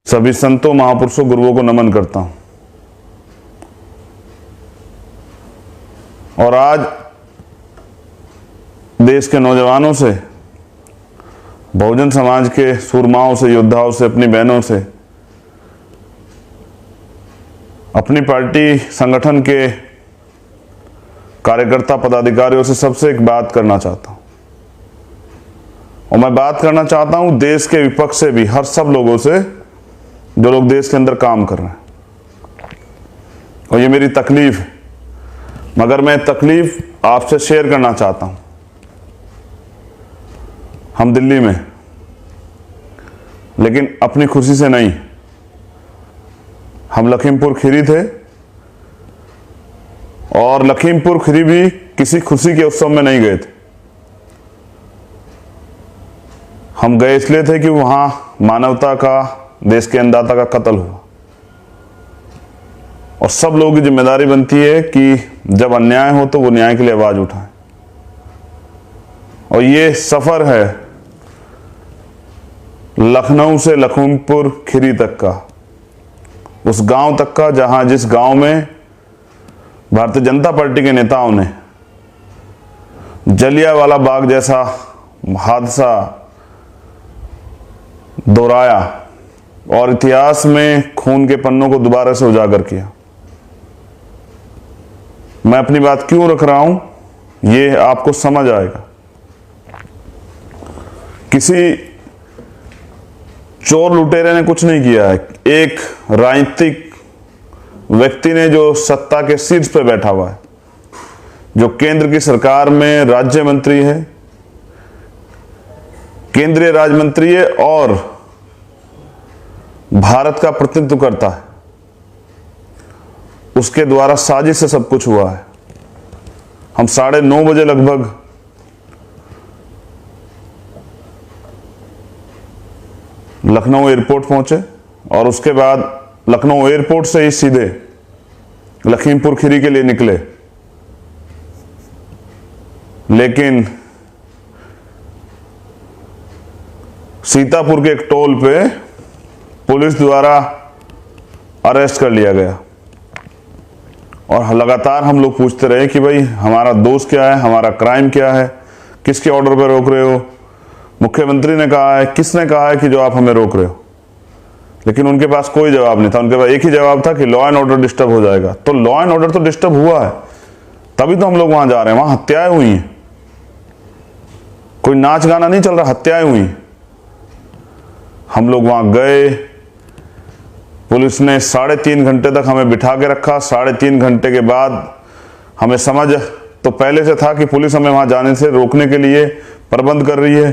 सभी संतों, महापुरुषों, गुरुओं को नमन करता हूं। और आज देश के नौजवानों से, बहुजन समाज के सूरमाओं से, योद्धाओं से, अपनी बहनों से, अपनी पार्टी संगठन के कार्यकर्ता पदाधिकारियों से सबसे एक बात करना चाहता हूं। और मैं बात करना चाहता हूं देश के विपक्ष से भी, हर सब लोगों से जो लोग देश के अंदर काम कर रहे हैं। और ये मेरी तकलीफ है, मगर मैं तकलीफ आपसे शेयर करना चाहता हूं। हम दिल्ली में, लेकिन अपनी खुशी से नहीं। हम लखीमपुर खीरी थे और लखीमपुर खीरी भी किसी खुशी के उत्सव में नहीं गए थे। हम गए इसलिए थे कि वहां मानवता का, देश के अन्नदाता का कत्ल हुआ। और सब लोगों की जिम्मेदारी बनती है कि जब अन्याय हो तो वो न्याय के लिए आवाज उठाएं। और ये सफर है लखनऊ से लखीमपुर खीरी तक का, उस गांव तक का जहां, जिस गांव में भारतीय जनता पार्टी के नेताओं ने जलियांवाला बाग जैसा हादसा दोहराया और इतिहास में खून के पन्नों को दोबारा से उजागर किया। मैं अपनी बात क्यों रख रहा हूं, ये आपको समझ आएगा। किसी चोर लुटेरे ने कुछ नहीं किया है। एक राजनीतिक व्यक्ति ने, जो सत्ता के शीर्ष पे बैठा हुआ है, जो केंद्र की सरकार में राज्य मंत्री है, केंद्रीय राज्य मंत्री है और भारत का प्रतिनिधित्व करता है, उसके द्वारा साजिश से सब कुछ हुआ है। हम 9:30 बजे लगभग लखनऊ एयरपोर्ट पहुंचे और उसके बाद लखनऊ एयरपोर्ट से ही सीधे लखीमपुर खीरी के लिए निकले। लेकिन सीतापुर के एक टोल पे पुलिस द्वारा अरेस्ट कर लिया गया। और लगातार हम लोग पूछते रहे कि भाई हमारा दोष क्या है, हमारा क्राइम क्या है, किसके ऑर्डर पर रोक रहे हो। मुख्यमंत्री ने कहा है, किसने कहा है कि जो आप हमें रोक रहे हो। लेकिन उनके पास कोई जवाब नहीं था। उनके पास एक ही जवाब था कि लॉ एंड ऑर्डर डिस्टर्ब हो जाएगा। तो लॉ एंड ऑर्डर तो डिस्टर्ब हुआ है, तभी तो हम लोग वहां जा रहे हैं। वहां हत्याएं हुई हैं, कोई नाच गाना नहीं चल रहा, हत्याएं हुई। हम लोग वहां गए, पुलिस ने 3.5 घंटे तक हमें बिठा के रखा। 3.5 घंटे के बाद हमें समझ तो पहले से था कि पुलिस हमें वहां जाने से रोकने के लिए प्रबंध कर रही है।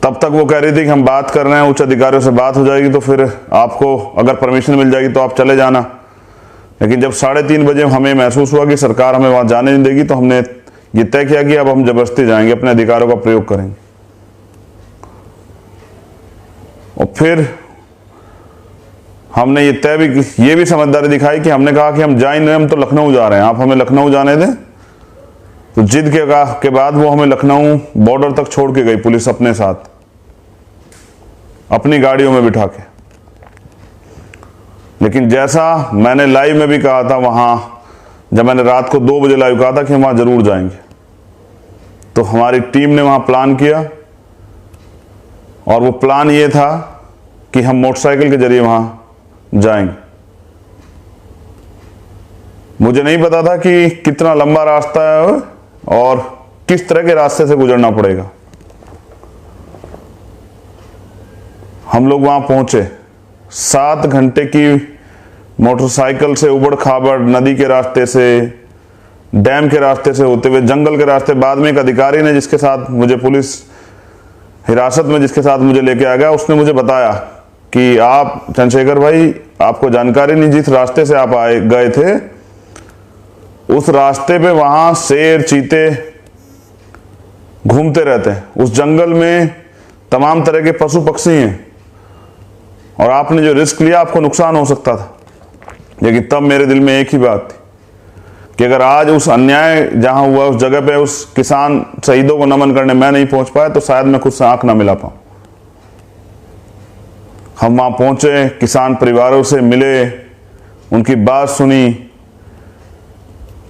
तब तक वो कह रही थी कि हम बात कर रहे हैं, उच्च अधिकारियों से बात हो जाएगी तो फिर आपको अगर परमिशन मिल जाएगी तो आप चले जाना। लेकिन जब 3:30 बजे हमें महसूस हुआ कि सरकार हमें वहां जाने नहीं देगी, तो हमने ये तय किया कि अब हम जबरदस्ती जाएंगे, अपने अधिकारों का प्रयोग करेंगे। और फिर हमने ये भी समझदारी दिखाई कि हमने कहा कि हम जा ही नहीं, हम तो लखनऊ जा रहे हैं, आप हमें लखनऊ जाने दें। तो जिद के बाद वो हमें लखनऊ बॉर्डर तक छोड़ के गई पुलिस, अपने साथ अपनी गाड़ियों में बिठा के। लेकिन जैसा मैंने लाइव में भी कहा था, वहां जब मैंने रात को 2 बजे लाइव कहा था कि हम वहां जरूर जाएंगे, तो हमारी टीम ने वहां प्लान किया। और वो प्लान ये था कि हम मोटरसाइकिल के जरिए वहां जाएंगे। मुझे नहीं पता था कि कितना लंबा रास्ता है और किस तरह के रास्ते से गुजरना पड़ेगा। हम लोग वहां पहुंचे, 7 घंटे की मोटरसाइकिल से उबड़ खाबड़, नदी के रास्ते से, डैम के रास्ते से होते हुए, जंगल के रास्ते। बाद में एक अधिकारी ने, जिसके साथ मुझे पुलिस हिरासत में, जिसके साथ मुझे लेके आ गया, उसने मुझे बताया कि आप चंद्रशेखर भाई, आपको जानकारी नहीं, जिस रास्ते से आप गए थे उस रास्ते पे वहां शेर, चीते घूमते रहते हैं। उस जंगल में तमाम तरह के पशु पक्षी हैं और आपने जो रिस्क लिया, आपको नुकसान हो सकता था। लेकिन तब मेरे दिल में एक ही बात थी कि अगर आज उस अन्याय जहां हुआ, उस जगह पे उस किसान शहीदों को नमन करने मैं नहीं पहुंच पाया, तो शायद मैं खुद से आंख ना मिला पाऊं। हम वहाँ पहुँचे, किसान परिवारों से मिले, उनकी बात सुनी,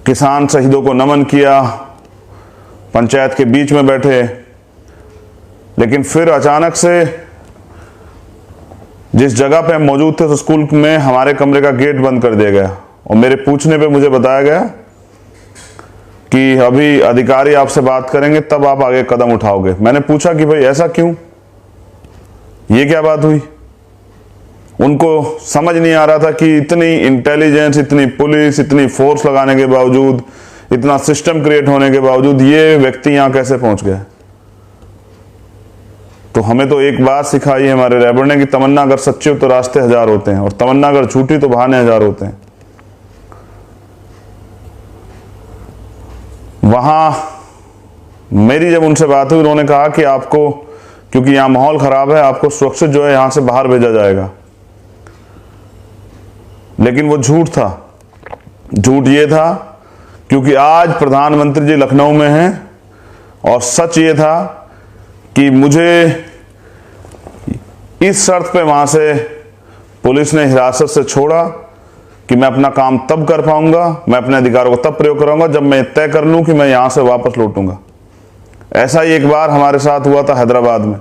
किसान शहीदों को नमन किया, पंचायत के बीच में बैठे। लेकिन फिर अचानक से जिस जगह पे हम मौजूद थे, तो स्कूल में हमारे कमरे का गेट बंद कर दिया गया और मेरे पूछने पे मुझे बताया गया कि अभी अधिकारी आपसे बात करेंगे, तब आप आगे कदम उठाओगे। मैंने पूछा कि भाई ऐसा क्यों, ये क्या बात हुई? उनको समझ नहीं आ रहा था कि इतनी इंटेलिजेंस, इतनी पुलिस, इतनी फोर्स लगाने के बावजूद, इतना सिस्टम क्रिएट होने के बावजूद ये व्यक्ति यहां कैसे पहुंच गए। तो हमें तो एक बात सिखाई है हमारे रैबर ने कि तमन्ना अगर सच्ची हो तो रास्ते हजार होते हैं, और तमन्ना अगर झूठी तो बहाने हजार होते हैं। वहां मेरी जब उनसे बात हुई, उन्होंने कहा कि आपको, क्योंकि यहां माहौल खराब है, आपको सुरक्षित जो है यहां से बाहर भेजा जाएगा। लेकिन वो झूठ था। झूठ ये था क्योंकि आज प्रधानमंत्री जी लखनऊ में हैं, और सच ये था कि मुझे इस शर्त पे वहां से पुलिस ने हिरासत से छोड़ा कि मैं अपना काम तब कर पाऊंगा, मैं अपने अधिकारों को तब प्रयोग करूंगा जब मैं तय कर लूं कि मैं यहां से वापस लौटूंगा। ऐसा ही एक बार हमारे साथ हुआ था हैदराबाद में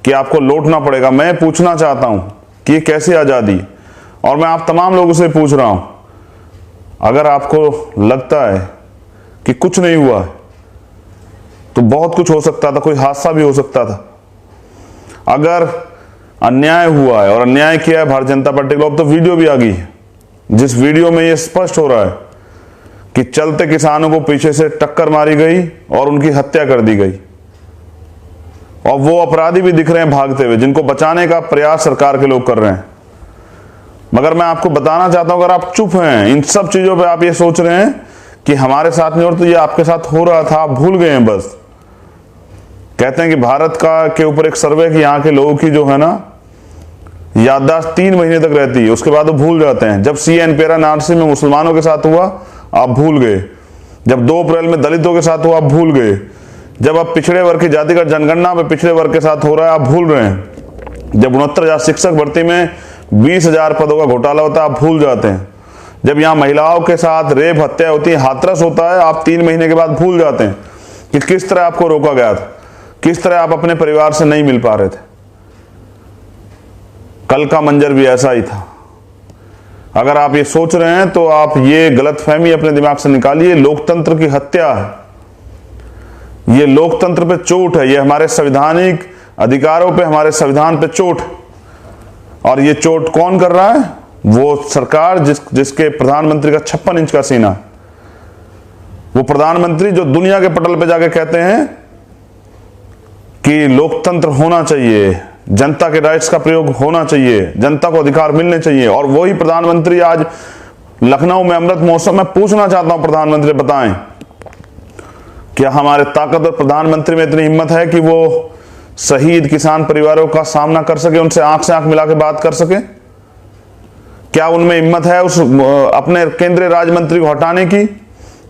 कि आपको लौटना पड़ेगा। मैं पूछना चाहता हूं कि ये कैसी आजादी, और मैं आप तमाम लोगों से पूछ रहा हूं, अगर आपको लगता है कि कुछ नहीं हुआ है तो बहुत कुछ हो सकता था, कोई हादसा भी हो सकता था। अगर अन्याय हुआ है और अन्याय किया है भारतीय जनता पार्टी को, अब तो वीडियो भी आ गई है जिस वीडियो में यह स्पष्ट हो रहा है कि चलते किसानों को पीछे से टक्कर मारी गई और उनकी हत्या कर दी गई, और वो अपराधी भी दिख रहे हैं भागते हुए, जिनको बचाने का प्रयास सरकार के लोग कर रहे हैं। मगर मैं आपको बताना चाहता हूं, अगर आप चुप हैं इन सब चीजों पे, आप ये सोच रहे हैं कि हमारे साथ नहीं, और तो ये आपके साथ हो रहा था, आप भूल गए हैं। बस कहते हैं कि भारत का के ऊपर एक सर्वे कि यहाँ के लोगों की जो है ना याददाश्त 3 महीने तक रहती है, उसके बाद वो भूल जाते हैं। जब CN वाराणसी में मुसलमानों के साथ हुआ, आप भूल गए। जब 2 अप्रैल में दलितों के साथ हुआ, आप भूल गए। जब अब पिछड़े वर्ग की जातिगत जनगणना में पिछड़े वर्ग के साथ हो रहा है, आप भूल रहे हैं। जब 69,000 शिक्षक भर्ती में 20,000 पदों का घोटाला होता है, आप भूल जाते हैं। जब यहाँ महिलाओं के साथ रेप हत्या होती है, हाथरस होता है, आप 3 महीने के बाद भूल जाते हैं कि किस तरह आपको रोका गया था, किस तरह आप अपने परिवार से नहीं मिल पा रहे थे। कल का मंजर भी ऐसा ही था। अगर आप ये सोच रहे हैं तो आप ये गलतफहमी अपने दिमाग से निकालिए। लोकतंत्र की हत्या है, ये लोकतंत्र पे चोट है, ये हमारे संवैधानिक अधिकारों पे, हमारे संविधान पे चोट। और ये चोट कौन कर रहा है? वो सरकार जिसके प्रधानमंत्री का 56 इंच का सीना, वो प्रधानमंत्री जो दुनिया के पटल पे जाके कहते हैं कि लोकतंत्र होना चाहिए, जनता के राइट्स का प्रयोग होना चाहिए, जनता को अधिकार मिलने चाहिए। और वही प्रधानमंत्री आज लखनऊ में अमृत महोत्सव में, पूछना चाहता हूं प्रधानमंत्री बताएं, क्या हमारे ताकतवर प्रधानमंत्री में इतनी हिम्मत है कि वो शहीद किसान परिवारों का सामना कर सके, उनसे आंख से आंख मिला के बात कर सके? क्या उनमें हिम्मत है उस अपने केंद्रीय राज्य मंत्री को हटाने की?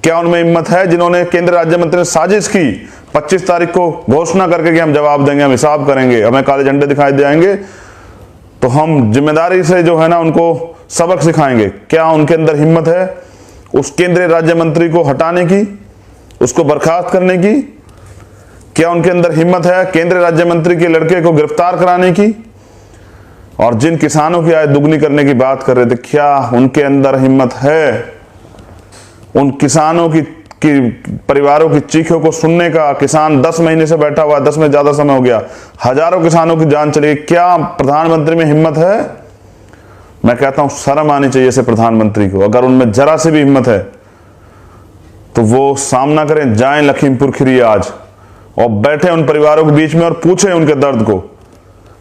क्या उनमें हिम्मत है जिन्होंने केंद्रीय राज्य मंत्री ने साजिश की 25 तारीख को घोषणा करके कि हम जवाब देंगे, हम हिसाब करेंगे, हमें काले झंडे दिखाई देंगे, तो हम जिम्मेदारी से जो है ना उनको सबक सिखाएंगे? क्या उनके अंदर हिम्मत है उस केंद्रीय राज्य मंत्री को हटाने की, उसको बर्खास्त करने की? क्या उनके अंदर हिम्मत है केंद्रीय राज्य मंत्री के लड़के को गिरफ्तार कराने की? और जिन किसानों की आय दुगनी करने की बात कर रहे थे, क्या उनके अंदर हिम्मत है उन किसानों की परिवारों की चीखों को सुनने का? किसान 10 महीने से बैठा हुआ, 10 में ज्यादा समय हो गया, हजारों किसानों की जान चली गई। क्या प्रधानमंत्री में हिम्मत है? मैं कहता हूं शर्म आनी चाहिए ऐसे प्रधानमंत्री को। अगर उनमें जरा से भी हिम्मत है तो वो सामना करें, जाएं लखीमपुर खीरी आज और बैठे उन परिवारों के बीच में और पूछें उनके दर्द को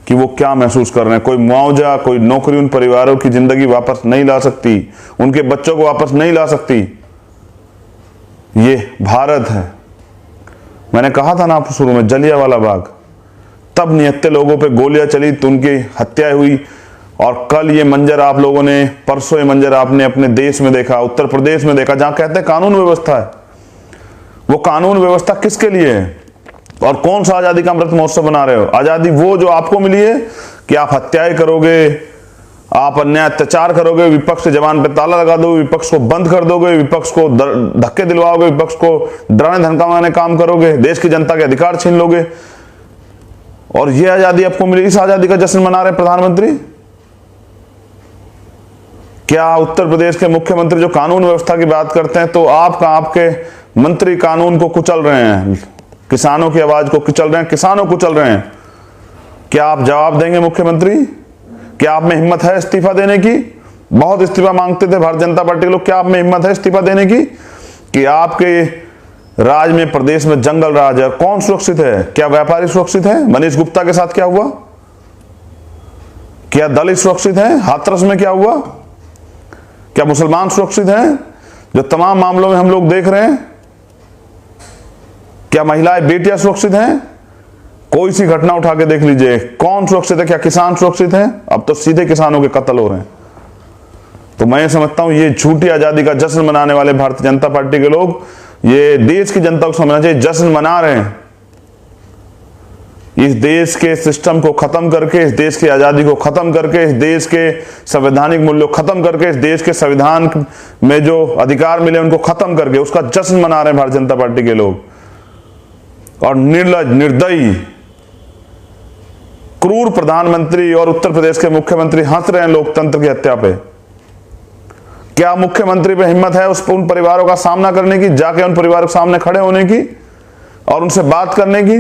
कि वो क्या महसूस कर रहे हैं। कोई मुआवजा, कोई नौकरी उन परिवारों की जिंदगी वापस नहीं ला सकती, उनके बच्चों को वापस नहीं ला सकती। ये भारत है। मैंने कहा था ना आप शुरू में, जलियांवाला बाग, तब निहत्थे लोगों पे गोलियां चली तो उनकी हत्या हुई। और कल ये मंजर आप लोगों ने, परसों ये मंजर आपने अपने देश में देखा, उत्तर प्रदेश में देखा, जहां कहते हैं कानून व्यवस्था है। वो कानून व्यवस्था किसके लिए है? और कौन सा आजादी का अमृत महोत्सव बना रहे हो? आजादी वो जो आपको मिली है कि आप हत्याएं करोगे, आप अन्याय अत्याचार करोगे, विपक्ष के जवान पे ताला लगा दोगे, विपक्ष को बंद कर दोगे, विपक्ष को धक्के दिलवाओगे, विपक्ष को डराने धमकाने काम करोगे, देश की जनता के अधिकार छीन लोगे, और ये आजादी आपको मिली। इस आजादी का जश्न मना रहे प्रधानमंत्री। क्या उत्तर प्रदेश के मुख्यमंत्री जो कानून व्यवस्था की बात करते हैं, तो आपके मंत्री कानून को कुचल रहे हैं, किसानों की आवाज को कुचल रहे हैं, किसानों को कुचल रहे हैं। क्या आप जवाब देंगे मुख्यमंत्री? क्या आप में हिम्मत है इस्तीफा देने की? बहुत इस्तीफा मांगते थे भारतीय जनता पार्टी के लोग। क्या आप में हिम्मत है इस्तीफा देने की? कि आपके राज में, प्रदेश में जंगल राज है। कौन सुरक्षित है? क्या व्यापारी सुरक्षित है? मनीष गुप्ता के साथ क्या हुआ? क्या दलित सुरक्षित है? हाथरस में क्या हुआ? क्या मुसलमान सुरक्षित हैं? जो तमाम मामलों में हम लोग देख रहे हैं, क्या महिलाएं, बेटियां सुरक्षित हैं? कोई सी घटना उठा के देख लीजिए, कौन सुरक्षित है? क्या किसान सुरक्षित हैं? अब तो सीधे किसानों के कत्ल हो रहे हैं। तो मैं समझता हूं ये झूठी आजादी का जश्न मनाने वाले भारतीय जनता पार्टी के लोग, ये देश की जनता को समझना चाहिए, जश्न मना रहे हैं। इस देश के सिस्टम को खत्म करके, इस देश की आजादी को खत्म करके, इस देश के संवैधानिक मूल्यों को खत्म करके, इस देश के संविधान में जो अधिकार मिले उनको खत्म करके उसका जश्न मना रहे हैं भारतीय जनता पार्टी के लोग। और निर्लज्ज, निर्दयी, क्रूर प्रधानमंत्री और उत्तर प्रदेश के मुख्यमंत्री हंस रहे हैं लोकतंत्र की हत्या पे। क्या मुख्यमंत्री पे हिम्मत है उन परिवारों का सामना करने की, जाके उन परिवारों के सामने खड़े होने की और उनसे बात करने की,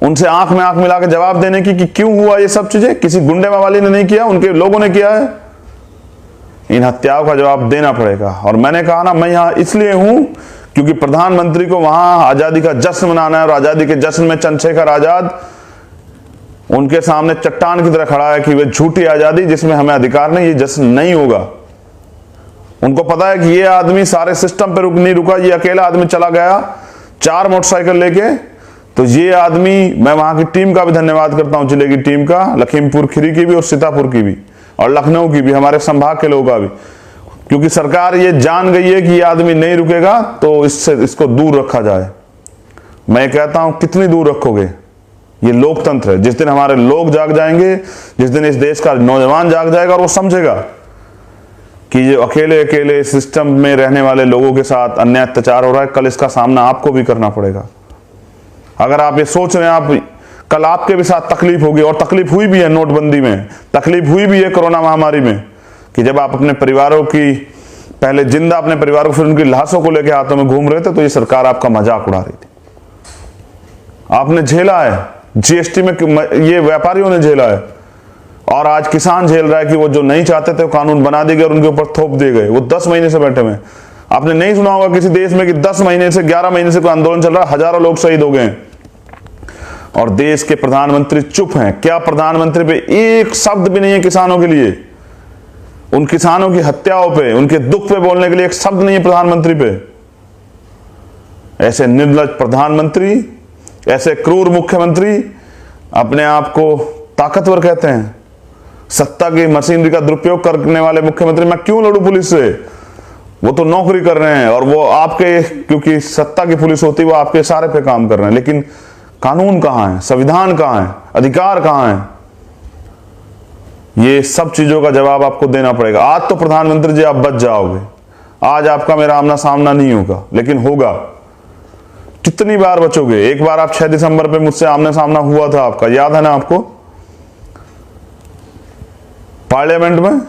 उनसे आंख में आंख मिला के जवाब देने की कि क्यों हुआ ये सब चीजें? किसी गुंडे मवाली ने नहीं किया, उनके लोगों ने किया है। इन हत्याओं का जवाब देना पड़ेगा। और मैंने कहा ना, मैं यहां इसलिए हूं क्योंकि प्रधानमंत्री को वहां आजादी का जश्न मनाना है, और आजादी के जश्न में चंद्रशेखर आजाद उनके सामने चट्टान की तरह खड़ा है कि वे झूठी आजादी जिसमें हमें अधिकार नहीं, ये जश्न नहीं होगा। उनको पता है कि ये आदमी सारे सिस्टम पे नहीं रुका, ये अकेला आदमी चला गया 4 मोटरसाइकिल लेके। तो ये आदमी, मैं वहां की टीम का भी धन्यवाद करता हूं, जिले की टीम का, लखीमपुर खीरी की भी और सीतापुर की भी और लखनऊ की भी, हमारे संभाग के लोगों का भी, क्योंकि सरकार ये जान गई है कि ये आदमी नहीं रुकेगा, तो इसको दूर रखा जाए। मैं कहता हूं कितनी दूर रखोगे? ये लोकतंत्र है। जिस दिन हमारे लोग जाग जाएंगे, जिस दिन इस देश का नौजवान जाग जाएगा और वो समझेगा कि ये अकेले अकेले सिस्टम में रहने वाले लोगों के साथ अन्याय अत्याचार हो रहा है, कल इसका सामना आपको भी करना पड़ेगा। अगर आप ये सोच रहे हैं आप कल आपके भी साथ तकलीफ होगी, और तकलीफ हुई भी है नोटबंदी में, तकलीफ हुई भी है कोरोना महामारी में, कि जब आप अपने परिवारों की, पहले जिंदा अपने परिवारों को, फिर उनकी लाशों को लेकर हाथों में घूम रहे थे, तो ये सरकार आपका मजाक उड़ा रही थी। आपने झेला है, जीएसटी में ये व्यापारियों ने झेला है, और आज किसान झेल रहा है कि वो जो नहीं चाहते थे वो कानून बना दिए गए और उनके ऊपर थोप दिए गए। वो 10 महीने से बैठे हुए। आपने नहीं सुना होगा किसी देश में कि 10 महीने से 11 महीने से कोई आंदोलन चल रहा है, हजारों लोग शहीद हो गए और देश के प्रधानमंत्री चुप हैं। क्या प्रधानमंत्री पे एक शब्द भी नहीं है किसानों के लिए? उन किसानों की हत्याओं पे, उनके दुख पे बोलने के लिए एक शब्द नहीं है प्रधानमंत्री पे। ऐसे निर्लज्ज प्रधानमंत्री, ऐसे क्रूर मुख्यमंत्री, अपने आप को ताकतवर कहते हैं, सत्ता की मशीनरी का दुरुपयोग करने वाले मुख्यमंत्री। मैं क्यों लड़ूं पुलिस से? वो तो नौकरी कर रहे हैं, और वो आपके, क्योंकि सत्ता की पुलिस होती है, वो आपके इशारे पे काम कर रहे हैं। लेकिन कानून कहां है? संविधान कहां है? अधिकार कहां है? ये सब चीजों का जवाब आपको देना पड़ेगा। आज तो प्रधानमंत्री जी आप बच जाओगे, आज आपका मेरा आमना सामना नहीं होगा, लेकिन होगा। कितनी बार बचोगे? एक बार आप 6 दिसंबर पे मुझसे आमने सामना हुआ था, आपका याद है ना आपको, पार्लियामेंट में,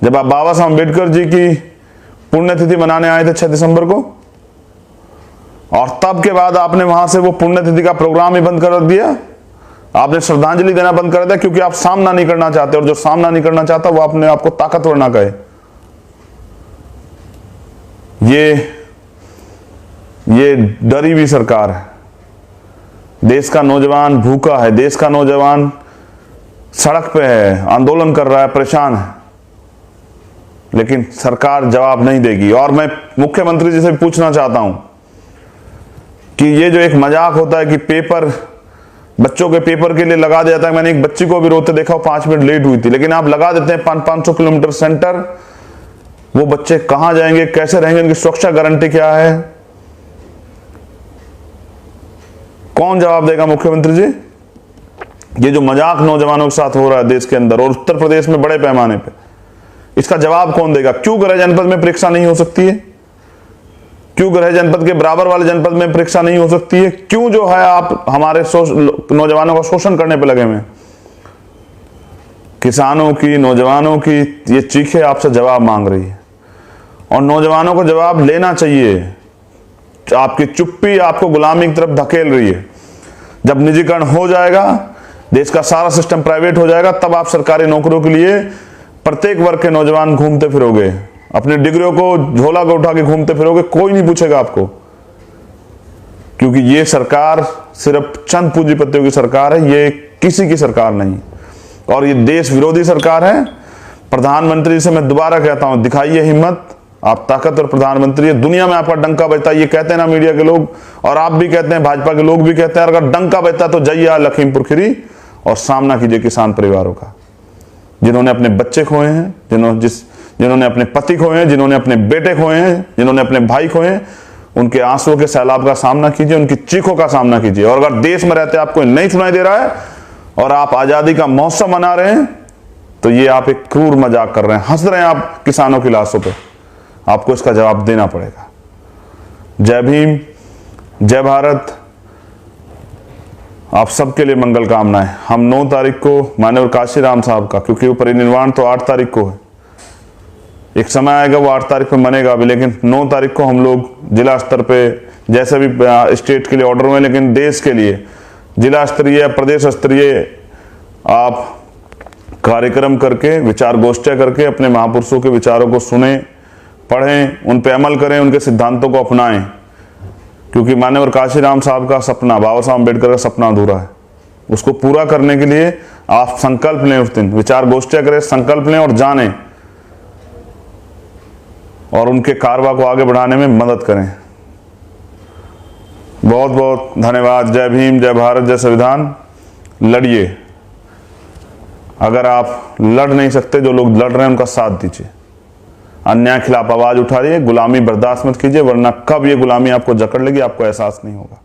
जब आप बाबा साहब अम्बेडकर जी की पुण्यतिथि मनाने आए थे 6 दिसंबर को, और तब के बाद आपने वहां से वो पुण्यतिथि का प्रोग्राम ही बंद कर दिया। आपने श्रद्धांजलि देना बंद कर दिया, क्योंकि आप सामना नहीं करना चाहते, और जो सामना नहीं करना चाहता वो अपने आपको ताकतवर ना कहे। ये डरी हुई सरकार है। देश का नौजवान भूखा है, देश का नौजवान सड़क पे है, आंदोलन कर रहा है, परेशान है, लेकिन सरकार जवाब नहीं देगी। और मैं मुख्यमंत्री जी से पूछना चाहता हूं कि ये जो एक मजाक होता है कि पेपर, बच्चों के पेपर के लिए लगा दिया जाता है। मैंने एक बच्ची को भी रोते देखा, 5 मिनट लेट हुई थी, लेकिन आप लगा देते हैं 500 किलोमीटर सेंटर। वो बच्चे कहां जाएंगे, कैसे रहेंगे, उनकी सुरक्षा गारंटी क्या है? कौन जवाब देगा मुख्यमंत्री जी? ये जो मजाक नौजवानों के साथ हो रहा है देश के अंदर और उत्तर प्रदेश में बड़े पैमाने पे, इसका जवाब कौन देगा? क्यों गृह जनपद में परीक्षा नहीं हो सकती है? क्यों गृह जनपद के बराबर वाले जनपद में परीक्षा नहीं हो सकती है? क्यों जो है आप हमारे नौजवानों का शोषण करने पे लगे हुए हैं? किसानों की, नौजवानों की ये चीखें आपसे जवाब मांग रही है और नौजवानों को जवाब लेना चाहिए। आपकी चुप्पी आपको गुलामी की तरफ धकेल रही है। जब निजीकरण हो जाएगा, देश का सारा सिस्टम प्राइवेट हो जाएगा, तब आप सरकारी नौकरियों के लिए प्रत्येक वर्ग के नौजवान घूमते फिरोगे, अपनी डिग्रियों को झोला को उठा के घूमते फिरोगे, कोई नहीं पूछेगा आपको, क्योंकि ये सरकार सिर्फ चंद पूंजीपतियों की सरकार है, ये किसी की सरकार नहीं और ये देश विरोधी सरकार है। प्रधानमंत्री से मैं दोबारा कहता हूं, दिखाइए हिम्मत, आप ताकतवर प्रधानमंत्री है, दुनिया में आपका डंका बजता है, ये कहते हैं ना मीडिया के लोग और आप भी कहते हैं, भाजपा के लोग भी कहते हैं, अगर डंका बजता तो जाइए लखीमपुर खीरी और सामना कीजिए किसान परिवारों का, जिन्होंने अपने बच्चे खोए हैं, जिन्होंने अपने पति खोए हैं, जिन्होंने अपने बेटे खोए हैं, जिन्होंने अपने भाई खोए हैं। उनके आंसुओं के सैलाब का सामना कीजिए, उनकी चीखों का सामना कीजिए। और अगर देश में रहते आपको नहीं सुनाई दे रहा है और आप आजादी का महोत्सव मना रहे हैं, तो ये आप एक क्रूर मजाक कर रहे हैं, हंस रहे हैं आप किसानों की लाशों पे। आपको इसका जवाब देना पड़ेगा। जय भीम, जय भारत, आप सबके लिए मंगल कामनाएं। हम 9 तारीख को माननीय काशीराम साहब का, क्योंकि वो परिनिर्वाण तो 8 तारीख को है, एक समय आएगा वो 8 तारीख पे मनेगा भी, लेकिन 9 तारीख को हम लोग जिला स्तर पे, जैसे भी स्टेट के लिए ऑर्डर हुए, लेकिन देश के लिए जिला स्तरीय, प्रदेश स्तरीय आप कार्यक्रम करके, विचार गोष्ठियां करके अपने महापुरुषों के विचारों को सुने, पढ़ें, उन पे अमल करें, उनके सिद्धांतों को अपनाएं, क्योंकि माननीय काशीराम साहब का सपना, बाबा साहब अम्बेडकर का सपना अधूरा है। उसको पूरा करने के लिए आप संकल्प लें, उस दिन विचार गोष्ठियां करें, संकल्प लें और जानें और उनके कारवा को आगे बढ़ाने में मदद करें। बहुत बहुत धन्यवाद। जय भीम, जय भारत, जय संविधान। लड़िए, अगर आप लड़ नहीं सकते, जो लोग लड़ रहे हैं उनका साथ दीजिए, अन्याय खिलाफ आवाज उठा रही है, गुलामी बर्दाश्त मत कीजिए, वरना कब ये गुलामी आपको जकड़ लेगी आपको एहसास नहीं होगा।